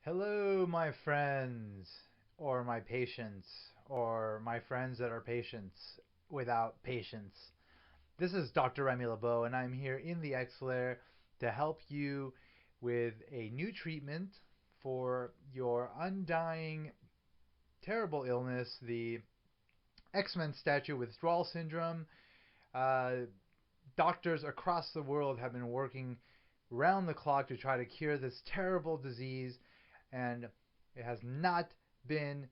Hello, my friends, or my patients, or my friends that are patients without patience. This is Dr. Remy LeBeau, and I'm here in the X-Lair to help you with a new treatment for your undying, terrible illness, the X-Men statue withdrawal syndrome. Uh, Doctors across the world have been working round the clock to try to cure this terrible disease, and it has not been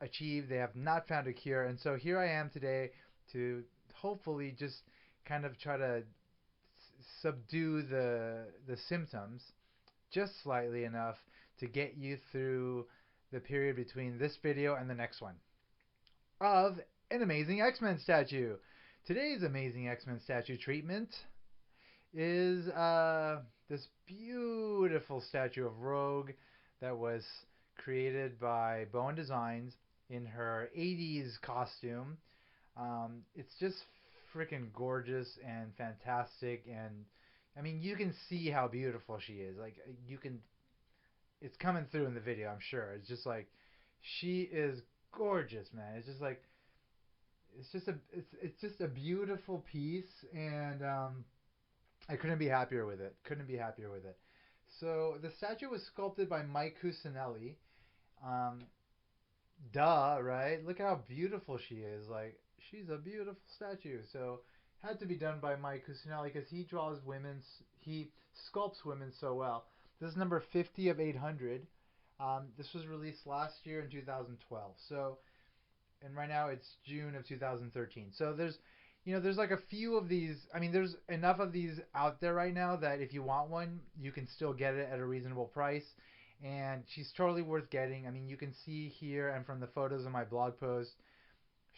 achieved. They have not found a cure. And so here I am today to hopefully just kind of try to subdue the symptoms just slightly enough to get you through the period between this video and the next one of an amazing X-Men statue. Today's amazing X-Men statue treatment is this beautiful statue of Rogue that was created by Bowen Designs in her 80s costume. It's just freaking gorgeous and fantastic, and I mean, you can see how beautiful she is. Like, you can, it's coming through in the video, I'm sure. It's just like, she is gorgeous, man. It's just like, it's just a beautiful piece, and I couldn't be happier with it. Couldn't be happier with it. So the statue was sculpted by Mike Cusinelli. Um, Duh, right? Look how beautiful she is. Like, she's a beautiful statue. So had to be done by Mike Cusinelli because he sculpts women so well. This is number 50 of 800. This was released last year in 2012. So, and right now it's June of 2013. So there's like a few of these. I mean, there's enough of these out there right now that if you want one, you can still get it at a reasonable price. And she's totally worth getting. I mean, you can see here and from the photos of my blog post,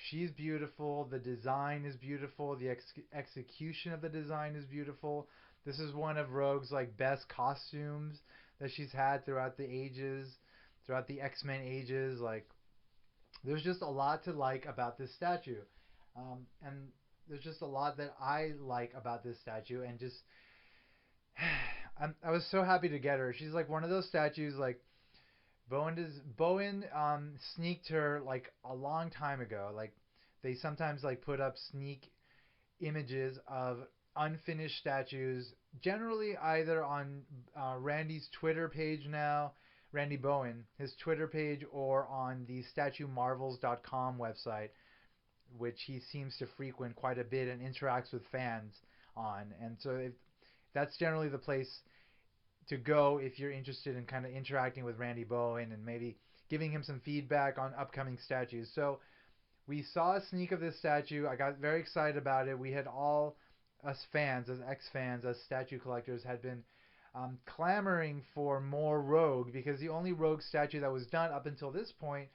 she's beautiful. The design is beautiful. The execution of the design is beautiful. This is one of Rogue's like best costumes that she's had throughout the ages, throughout the X-Men ages. Like, there's just a lot to like about this statue, and there's just a lot that I like about this statue, and just I was so happy to get her. She's like one of those statues like Bowen sneaked her like a long time ago. Like, they sometimes like put up sneak images of unfinished statues, generally either on Randy's Twitter page now, Randy Bowen, his Twitter page, or on the StatueMarvels.com website, which he seems to frequent quite a bit and interacts with fans on. And so that's generally the place to go if you're interested in kind of interacting with Randy Bowen and maybe giving him some feedback on upcoming statues. So we saw a sneak of this statue. I got very excited about it. We had all, us fans, as X fans, as statue collectors, had been clamoring for more Rogue because the only Rogue statue that was done up until this point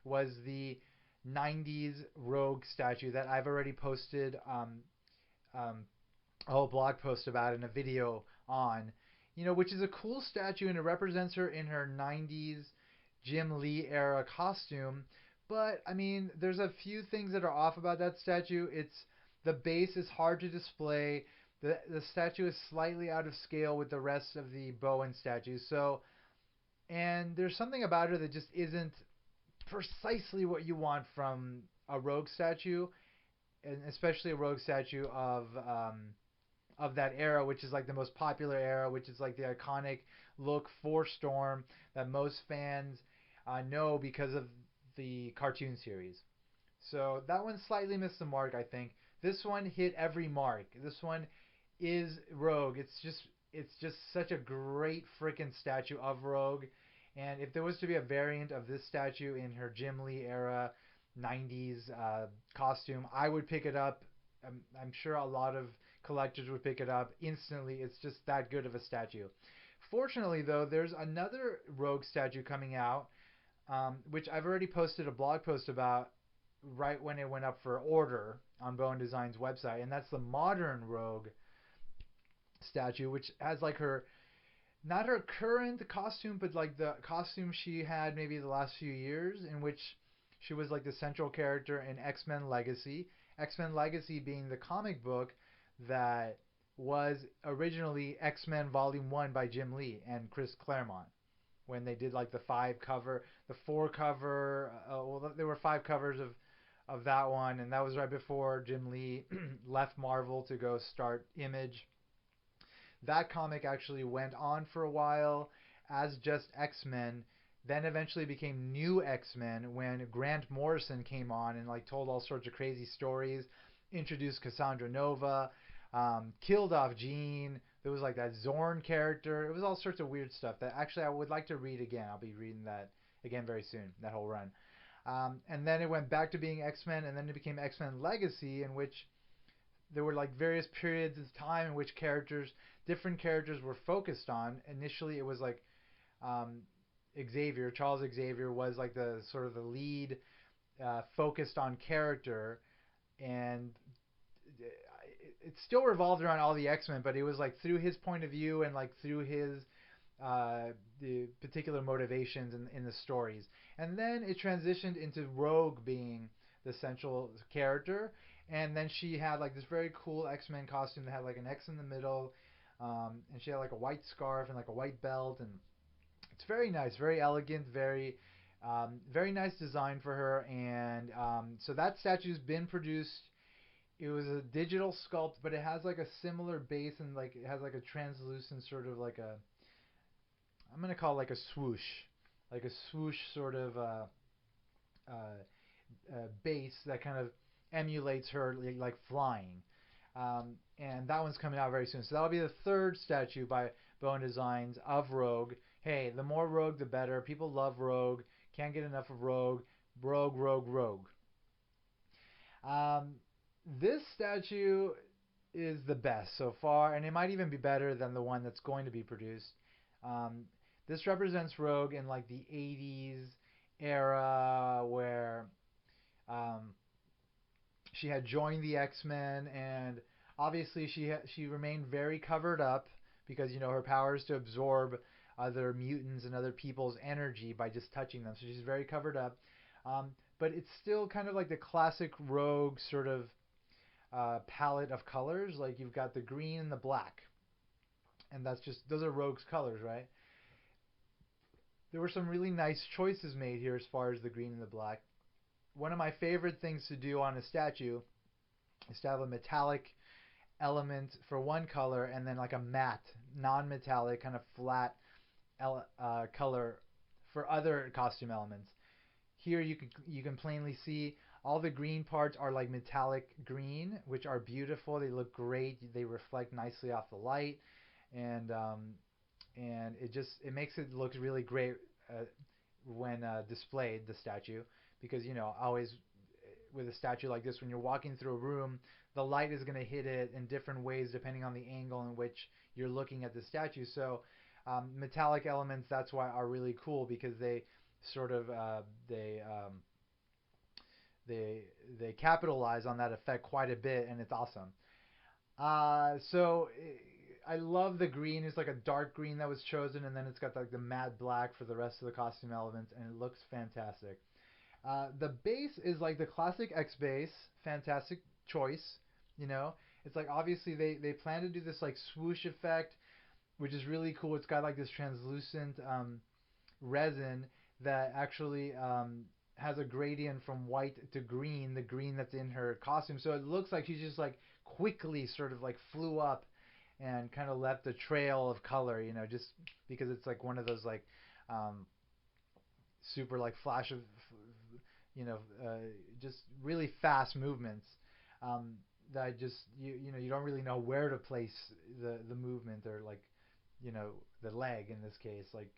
was the 90s Rogue statue that I've already posted um, a whole blog post about and a video on, which is a cool statue and it represents her in her 90s Jim Lee era costume. But I mean, there's a few things that are off about that statue. The base is hard to display. The statue is slightly out of scale with the rest of the Bowen statues. So, and there's something about her that just isn't precisely what you want from a Rogue statue, and especially a Rogue statue of that era, which is like the most popular era, which is like the iconic look for Storm that most fans know because of the cartoon series. So that one slightly missed the mark, I think. This one hit every mark. This one is Rogue. It's just such a great freaking statue of Rogue. And if there was to be a variant of this statue in her Jim Lee era 90s costume, I would pick it up. I'm sure a lot of collectors would pick it up instantly. It's just that good of a statue. Fortunately, though, there's another Rogue statue coming out, which I've already posted a blog post about right when it went up for order on Bowen Designs website, and that's the modern Rogue statue, which has like her, not her current costume, but like the costume she had maybe the last few years, in which she was like the central character in X-Men Legacy. X-Men Legacy being the comic book that was originally X-Men Volume 1 by Jim Lee and Chris Claremont. when they did like the four cover. Well, there were five covers of that one, and that was right before Jim Lee left Marvel to go start Image. That comic actually went on for a while as just X-Men, then eventually became New X-Men when Grant Morrison came on and like told all sorts of crazy stories, introduced Cassandra Nova, killed off Jean. There was like that Zorn character. It was all sorts of weird stuff that actually I would like to read again. I'll be reading that again very soon, that whole run. And then it went back to being X-Men, and then it became X-Men Legacy, in which there were like various periods of time in which different characters were focused on. Initially, it was like um, Charles Xavier was like the sort of the lead focused on character, and it still revolved around all the X Men, but it was like through his point of view and like through his the particular motivations in the stories. And then it transitioned into Rogue being the central character. And then she had like this very cool X-Men costume that had like an X in the middle. And she had like a white scarf and like a white belt. And it's very nice, very elegant, very nice design for her. And so that statue's been produced. It was a digital sculpt, but it has like a similar base and like it has like a translucent sort of like a I'm gonna call it like a swoosh sort of base that kind of emulates her like flying. And that one's coming out very soon. So that'll be the third statue by Bowen Designs of Rogue. Hey, the more Rogue, the better. People love Rogue. Can't get enough of Rogue. Rogue, Rogue, Rogue. Um, this statue is the best so far, and it might even be better than the one that's going to be produced. Um, this represents Rogue in like the 80s era where um, she had joined the X-Men, and obviously she remained very covered up because you know her power is to absorb other mutants and other people's energy by just touching them. So she's very covered up. But it's still kind of like the classic Rogue sort of palette of colors. Like you've got the green and the black, and that's just those are Rogue's colors, right? There were some really nice choices made here as far as the green and the black. One of my favorite things to do on a statue is to have a metallic element for one color and then like a matte, non-metallic, kind of flat color for other costume elements. Here you can plainly see all the green parts are like metallic green, which are beautiful. They look great. They reflect nicely off the light, and it makes it look really great when displayed the statue because you know always with a statue like this when you're walking through a room the light is going to hit it in different ways depending on the angle in which you're looking at the statue. So metallic elements that's why are really cool because they sort of they they capitalize on that effect quite a bit and it's awesome. So I love the green. It's like a dark green that was chosen, and then it's got like the matte black for the rest of the costume elements, and it looks fantastic. The base is like the classic X base, fantastic choice. You know, it's like obviously they plan to do this like swoosh effect, which is really cool. It's got like this translucent resin that actually has a gradient from white to green, the green that's in her costume. So it looks like she's just like quickly sort of like flew up and kind of left a trail of color, you know, just because it's like one of those like um, super like flash of, you know, just really fast movements that just you know you don't really know where to place the movement or like you know the leg in this case like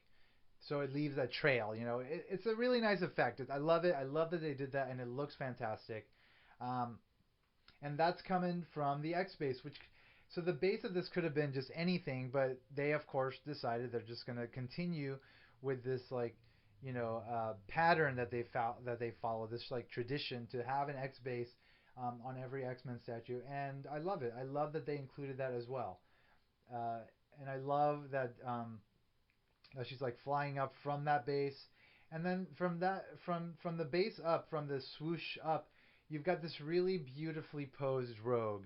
so it leaves that trail. You know, it's a really nice effect. I love it. I love that they did that, and it looks fantastic. Um, and that's coming from the X base, which so the base of this could have been just anything, but they of course decided they're just going to continue with this like pattern that they follow this like tradition to have an X base on every X-Men statue, and I love it. I love that they included that as well, uh, and I love that. She's like flying up from that base, and then from the base up, from the swoosh up, you've got this really beautifully posed Rogue.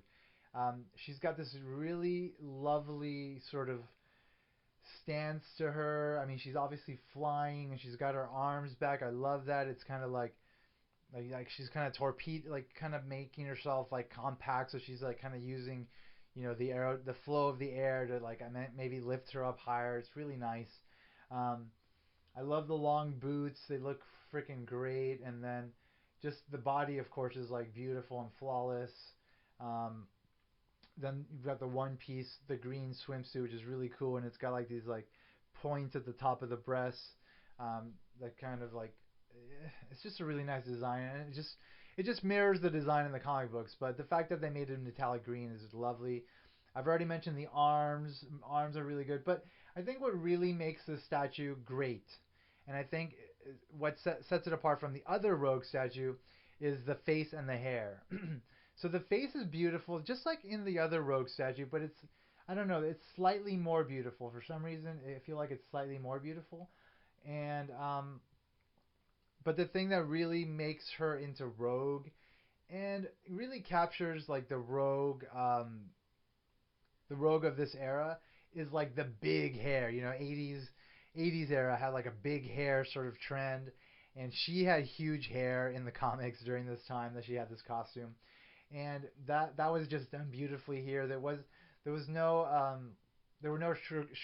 She's got this really lovely sort of stance to her. I mean, she's obviously flying and she's got her arms back. I love that. It's kind of like she's kind of torpedo, like kind of making herself like compact, so she's like kind of using, the air, the flow of the air to like I meant maybe lift her up higher. It's really nice. Um, I love the long boots. They look freaking great, and then just the body, of course, is like beautiful and flawless. Um, then you've got the one piece, the green swimsuit, which is really cool, and it's got like these like points at the top of the breasts, that kind of like it's just a really nice design, and it just mirrors the design in the comic books. But the fact that they made it metallic green is lovely. I've already mentioned the arms. Arms are really good, but I think what really makes this statue great, and I think what sets it apart from the other Rogue statue, is the face and the hair. So the face is beautiful, just like in the other Rogue statue, but it's I don't know, it's slightly more beautiful for some reason. I feel like it's slightly more beautiful, and but the thing that really makes her into Rogue and really captures like the Rogue of this era is like the big hair. 80s era had like a big hair sort of trend, and she had huge hair in the comics during this time that she had this costume, and that was just done beautifully here. There was no there were no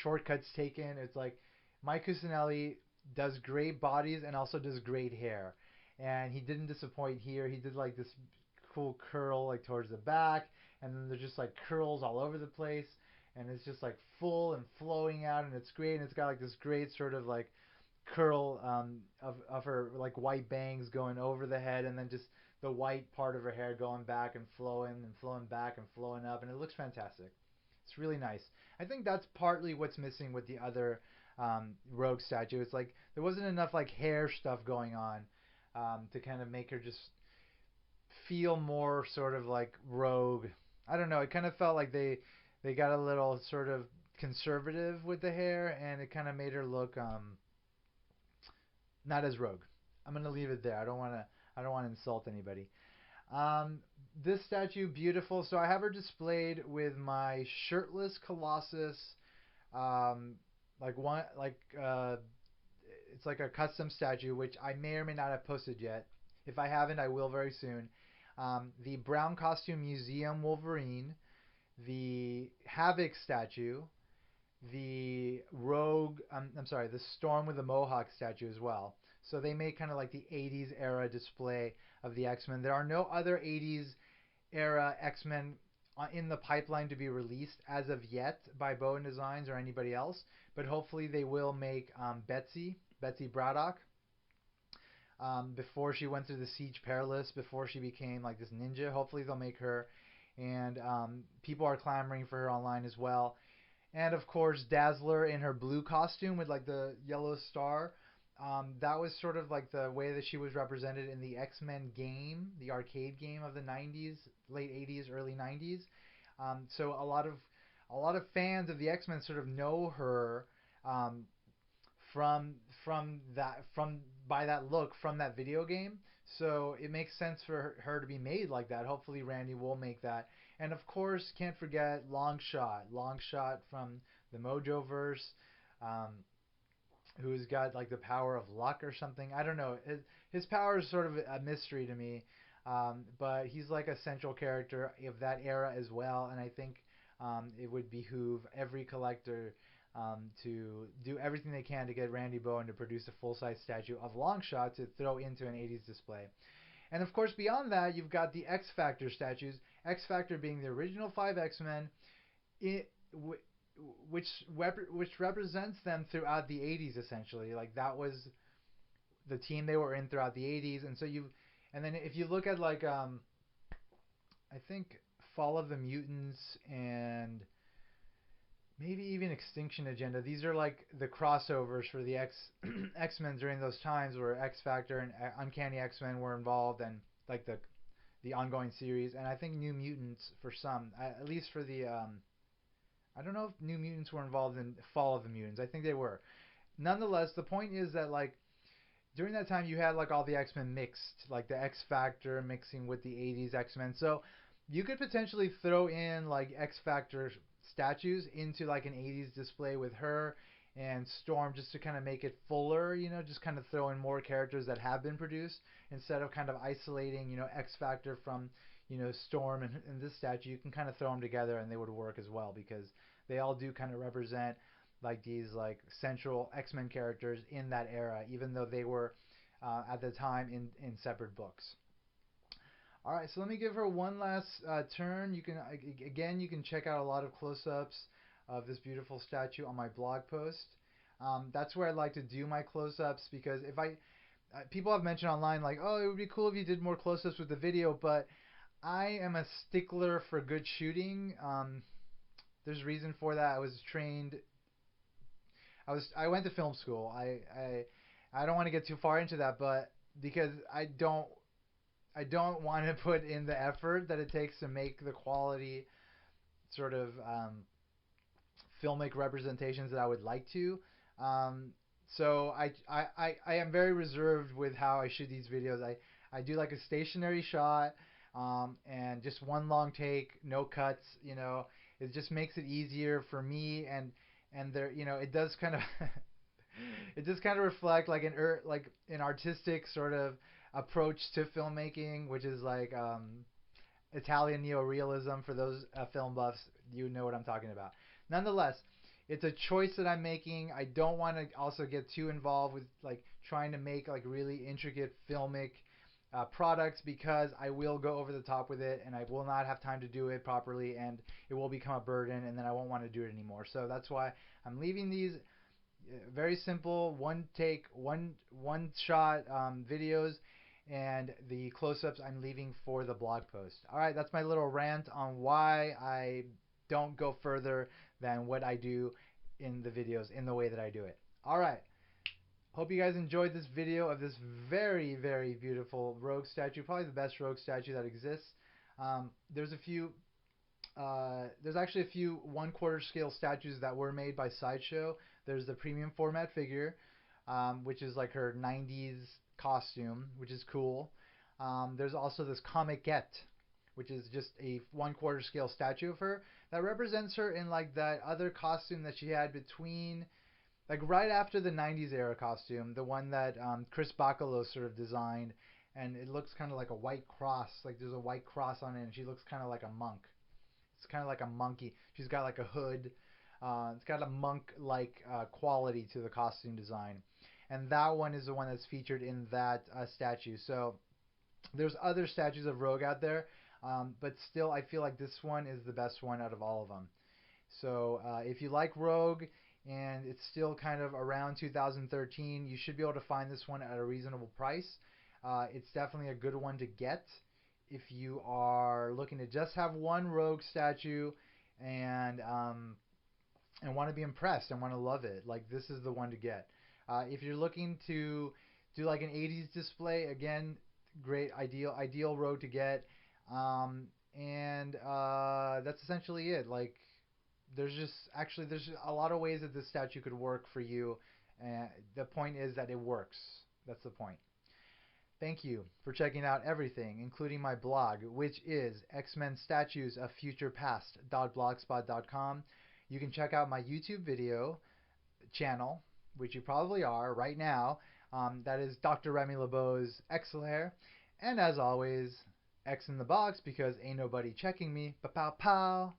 shortcuts taken. It's like Mike Cusinelli does great bodies and also does great hair, and he didn't disappoint here. He did like this cool curl like towards the back, and then there's just like curls all over the place, and it's just like full and flowing out, and it's great. And it's got like this great sort of like curl of her like white bangs going over the head, and then just the white part of her hair going back and flowing back and flowing up, and it looks fantastic. It's really nice. I think that's partly what's missing with the other Rogue statue. It's like there wasn't enough like hair stuff going on, to kind of make her just feel more sort of like Rogue. I don't know. It kind of felt like they got a little sort of conservative with the hair, and it kind of made her look not as Rogue. I'm gonna leave it there. I don't want to insult anybody. Um, this statue beautiful. So I have her displayed with my shirtless Colossus. Um, like one like it's like a custom statue, which I may or may not have posted yet. If I haven't, I will very soon. The Brown Costume Museum Wolverine, the Havoc statue, the Rogue, I'm sorry, the Storm with the Mohawk statue as well. So they make kind of like the 80s era display of the X-Men. There are no other 80s era X-Men in the pipeline to be released as of yet by Bowen Designs or anybody else, but hopefully they will make Betsy Braddock, before she went through the Siege Perilous, before she became like this ninja. Hopefully they'll make her, and people are clamoring for her online as well. And of course, Dazzler in her blue costume with like the yellow star. That was sort of like the way that she was represented in the X-Men game, the arcade game of the 90s, late 80s, early 90s. So a lot of fans of the X-Men sort of know her, um, from by that look from that video game. So it makes sense for her to be made like that. Hopefully Randy will make that. And of course, can't forget Longshot from the Mojo verse, um, who's got like the power of luck or something. I don't know. His power is sort of a mystery to me, but he's like a central character of that era as well. And I think it would behoove every collector, to do everything they can to get Randy Bowen to produce a full-size statue of Longshot to throw into an 80s display. And of course, beyond that, you've got the X Factor statues. X Factor being the original five X-Men, which represents them throughout the 80s essentially. Like that was the team they were in throughout the 80s, and then if you look at like I think Fall of the Mutants and maybe even Extinction Agenda. These are like the crossovers for the X-Men during those times where X Factor and Uncanny X-Men were involved, and like the ongoing series. And I think New Mutants for some, at least for the I don't know if New Mutants were involved in Fall of the Mutants. I think they were. Nonetheless, the point is that like during that time you had like all the X-Men mixed, like the X Factor mixing with the 80s X-Men. So you could potentially throw in like X Factor statues into like an 80s display with her and Storm just to kind of make it fuller, just kind of throw in more characters that have been produced instead of kind of isolating, X Factor from, Storm and this statue. You can kind of throw them together and they would work as well because they all do kind of represent like these like central X-Men characters in that era, even though they were at the time in separate books. All right, so let me give her one last turn. You can again, you can check out a lot of close-ups of this beautiful statue on my blog post. That's where I like to do my close-ups because if people have mentioned online like, oh, it would be cool if you did more close-ups with the video, but I am a stickler for good shooting. There's a reason for that. I was trained. I went to film school. I don't want to get too far into that, but because I don't want to put in the effort that it takes to make the quality sort of filmic representations that I would like to. Um, so I am very reserved with how I shoot these videos. I do like a stationary shot and just one long take, no cuts. It just makes it easier for me and there it does kind of it just kind of reflect like an artistic sort of approach to filmmaking, which is like Italian neorealism. For those film buffs, you know what I'm talking about. Nonetheless, it's a choice that I'm making. I don't want to also get too involved with like trying to make like really intricate filmic products because I will go over the top with it and I will not have time to do it properly and it will become a burden and then I won't want to do it anymore. So that's why I'm leaving these very simple one take, one shot videos, and the close-ups I'm leaving for the blog post. All right, that's my little rant on why I don't go further than what I do in the videos in the way that I do it. All right. Hope you guys enjoyed this video of this very, very beautiful rogue statue. Probably the best rogue statue that exists. There's a few there's actually a few 1/4 scale statues that were made by Sideshow. There's the premium format figure, which is like her 90s costume, which is cool. There's also this Comiquette, which is just a 1/4 scale statue of her that represents her in like that other costume that she had between, like right after the 90s era costume, the one that Chris Bacalo sort of designed, and it looks kind of like a white cross, like there's a white cross on it, and she looks kind of like a monk. It's kind of like a monkey. She's got like a hood. It's got a monk-like quality to the costume design. And that one is the one that's featured in that statue. So there's other statues of Rogue out there, but still I feel like this one is the best one out of all of them. So if you like Rogue and it's still kind of around 2013, you should be able to find this one at a reasonable price. It's definitely a good one to get if you are looking to just have one Rogue statue and want to be impressed and want to love it. Like this is the one to get. If you're looking to do like an 80s display, again, great ideal Rogue to get. And that's essentially it. Like there's a lot of ways that this statue could work for you. The point is that it works. That's the point. Thank you for checking out everything, including my blog, which is X-Men Statues of Future Past.blogspot.com. You can check out my YouTube video channel, which you probably are right now. That is Dr. Remy LeBeau's X-Lair. And as always, X in the box because ain't nobody checking me. Pa-pow-pow.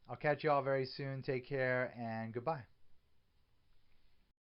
I'll catch you all very soon. Take care and goodbye.